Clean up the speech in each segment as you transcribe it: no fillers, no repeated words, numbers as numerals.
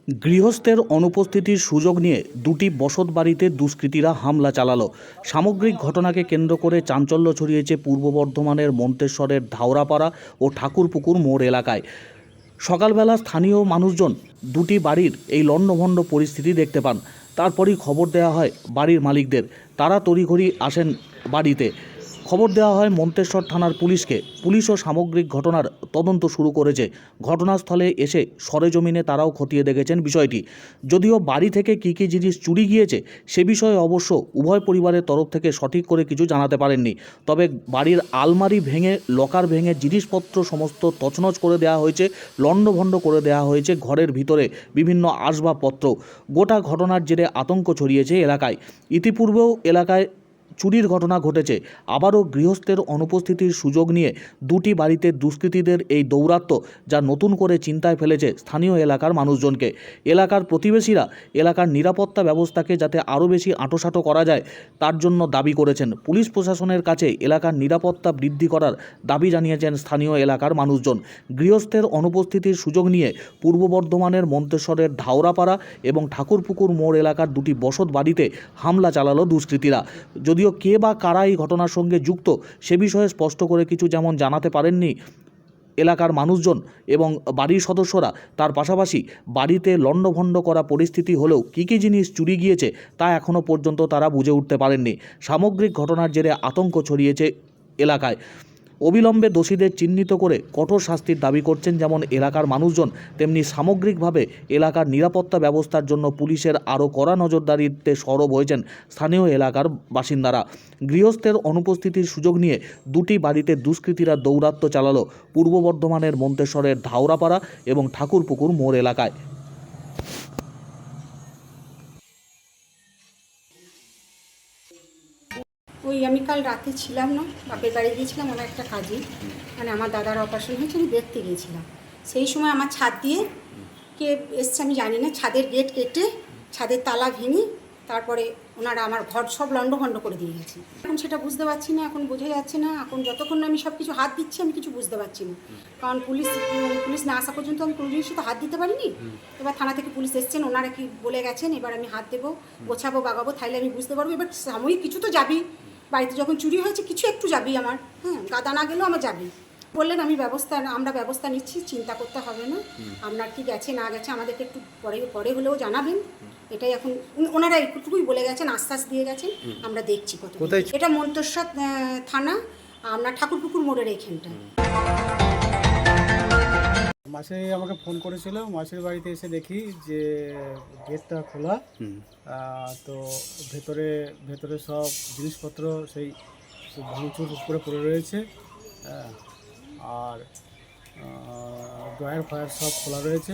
গৃহস্থের অনুপস্থিতির সুযোগ নিয়ে দুটি বসতবাড়িতে দুষ্কৃতীরা হামলা চালালো। সামগ্রিক ঘটনাকে কেন্দ্র করে চাঞ্চল্য ছড়িয়েছে পূর্ব বর্ধমানের মন্তেশ্বরের ধাওড়াপাড়া ও ঠাকুরপুকুর মোড় এলাকায়। সকালবেলা স্থানীয় মানুষজন দুটি বাড়ির এই লণ্ডভণ্ড পরিস্থিতি দেখতে পান। তারপরই খবর দেওয়া হয় বাড়ির মালিকদের। তারা তড়িঘড়ি আসেন বাড়িতে। খবর দেওয়া হয় মন্তেশ্বর থানার পুলিশকে। পুলিশও সামগ্রিক ঘটনার তদন্ত শুরু করেছে। ঘটনাস্থলে এসে সরেজমিনে তারাও খতিয়ে দেখেছেন বিষয়টি। যদিও বাড়ি থেকে কী কী জিনিস চুরি গিয়েছে সে বিষয়ে অবশ্য উভয় পরিবারের তরফ থেকে সঠিক করে কিছু জানাতে পারেননি। তবে বাড়ির আলমারি ভেঙে, লকার ভেঙে জিনিসপত্র সমস্ত তছনছ করে দেওয়া হয়েছে, লণ্ডভণ্ড করে দেওয়া হয়েছে ঘরের ভিতরে বিভিন্ন আসবাবপত্র। গোটা ঘটনার জেরে আতঙ্ক ছড়িয়েছে এলাকায়। ইতিপূর্বেও এলাকায় চুরির ঘটনা ঘটেছে। আবারও গৃহস্থের অনুপস্থিতির সুযোগ নিয়ে দুটি বাড়িতে দুষ্কৃতীদের এই দৌরাত্ম্য যা নতুন করে চিন্তায় ফেলেছে স্থানীয় এলাকার মানুষজনকে। এলাকার প্রতিবেশীরা এলাকার নিরাপত্তা ব্যবস্থাকে যাতে আরও বেশি আঁটোসাঁটো করা যায় তার জন্য দাবি করেছেন। পুলিশ প্রশাসনের কাছে এলাকার নিরাপত্তা বৃদ্ধি করার দাবি জানিয়েছেন স্থানীয় এলাকার মানুষজন। গৃহস্থের অনুপস্থিতির সুযোগ নিয়ে পূর্ব বর্ধমানের মন্তেশ্বরের ধাওড়াপাড়া এবং ঠাকুরপুকুর মোড় এলাকার দুটি বসত বাড়িতে হামলা চালালো দুষ্কৃতীরা। যদিও কে বা কারা এই ঘটনার সঙ্গে যুক্ত সে বিষয়ে স্পষ্ট করে কিছু যেমন জানাতে পারেননি এলাকার মানুষজন এবং বাড়ির সদস্যরা, তার পাশাপাশি বাড়িতে লণ্ডভণ্ড করা পরিস্থিতি হলেও কী কী জিনিস চুরি গিয়েছে তা এখনও পর্যন্ত তারা বুঝে উঠতে পারেননি। সামগ্রিক ঘটনার জেরে আতঙ্ক ছড়িয়েছে এলাকায়। অবিলম্বে দোষীদের চিহ্নিত করে কঠোর শাস্তির দাবি করছেন যেমন এলাকার মানুষজন, তেমনি সামগ্রিকভাবে এলাকার নিরাপত্তা ব্যবস্থার জন্য পুলিশের আরও কড়া নজরদারিতে সরব হয়েছেন স্থানীয় এলাকার বাসিন্দারা। গৃহস্থের অনুপস্থিতির সুযোগ নিয়ে দুটি বাড়িতে দুষ্কৃতীরা দৌরাত্ম্য চালালো পূর্ব বর্ধমানের মন্তেশ্বরের ধাওড়াপাড়া এবং ঠাকুরপুকুর মোড় এলাকায়। ওই আমি কাল রাতে ছিলাম না, বাপের বাড়ি গিয়েছিলাম আমার একটা কাজে, মানে আমার দাদার অপারেশন হয়েছে, আমি দেখতে গিয়েছিলাম। সেই সময় আমার ছাদ দিয়ে কে এসছে আমি জানি না, ছাদের গেট কেটে ছাদের তালা ভেঙে তারপরে ওনারা আমার ঘর সব লণ্ডভণ্ড করে দিয়ে গেছে। এখন সেটা বুঝতে পারছি না, এখন বোঝা যাচ্ছে না। এখন যতক্ষণ না আমি সব কিছু হাত দিচ্ছি আমি কিছু বুঝতে পারছি না, কারণ পুলিশ না আসা পর্যন্ত আমি কোনো জিনিসই তো হাত দিতে পারিনি। এবার থানা থেকে পুলিশ এসছেন, ওনারা কি বলে গেছেন, এবার আমি হাত দেবো, গোছাবো, বাগাবো, তাহলে আমি বুঝতে পারবো। এবার সাময়িক কিছু তো যাবি, বাড়িতে যখন চুরি হয়েছে কিছু একটু যাবি আমার, গাদা না গেলেও আমার যাবি। বললেন আমরা ব্যবস্থা নিচ্ছি, চিন্তা করতে হবে না, আপনার কি গেছে না গেছে আমাদেরকে একটু পরে হলেও জানাবেন। এটাই এখন ওনারা একটুকুই বলে গেছেন, আশ্বাস দিয়ে গেছেন, আমরা দেখছি কত। এটা মন্তেশ্বর থানা, আপনার ঠাকুরপুকুর মোড়ের এইখানটা। মাসি আমাকে ফোন করেছিল, মাসির বাড়িতে এসে দেখি যে গেটটা খোলা, তো ভেতরে সব জিনিসপত্র সেই ভাঙচুর করে পড়ে রয়েছে, আর ড্রয়ার ফায়ার সব খোলা রয়েছে,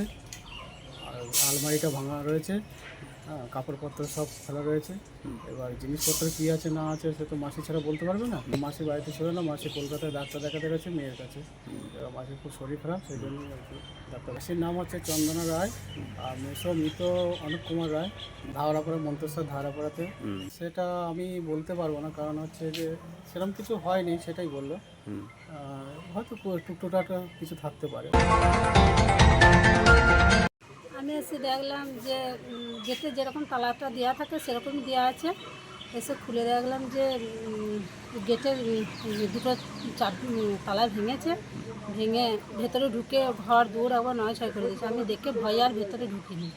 আর আলমারিটা ভাঙা রয়েছে, কাপড়পত্র সব খোলা রয়েছে। এবার জিনিসপত্র কী আছে না আছে সে তো মাসি ছাড়া বলতে পারবে না। মাসি বাড়িতে ছিল না, মাসি কলকাতায় ডাক্তার দেখাতে গেছে মেয়ের কাছে। এবার মাসির খুব শরীর খারাপ, সেই জন্যই আর কি ডাক্তার। মাসির নাম হচ্ছে চন্দনা রায়, আর মেসো মৃত অনুপ কুমার রায়, ধাওড়াপাড়া, মন্তেশ্বর ধাওড়াপাড়াতে। সেটা আমি বলতে পারবো না, কারণ হচ্ছে যে সেরকম কিছু হয়নি, সেটাই বললো। হয়তো টুকটোটাটা কিছু থাকতে পারে। আমি এসে দেখলাম যে গেটে যেরকম তালাটা দেওয়া থাকে সেরকমই দেওয়া আছে। এসে খুলে দেখলাম যে গেটের দুটো তালা ভেঙেছে, ভেঙে ভেতরে ঢুকে ঘর দৌড় আবার নয় ছয় করে দিয়েছে। আমি দেখে ভয়ে আর ভেতরে ঢুকিনি।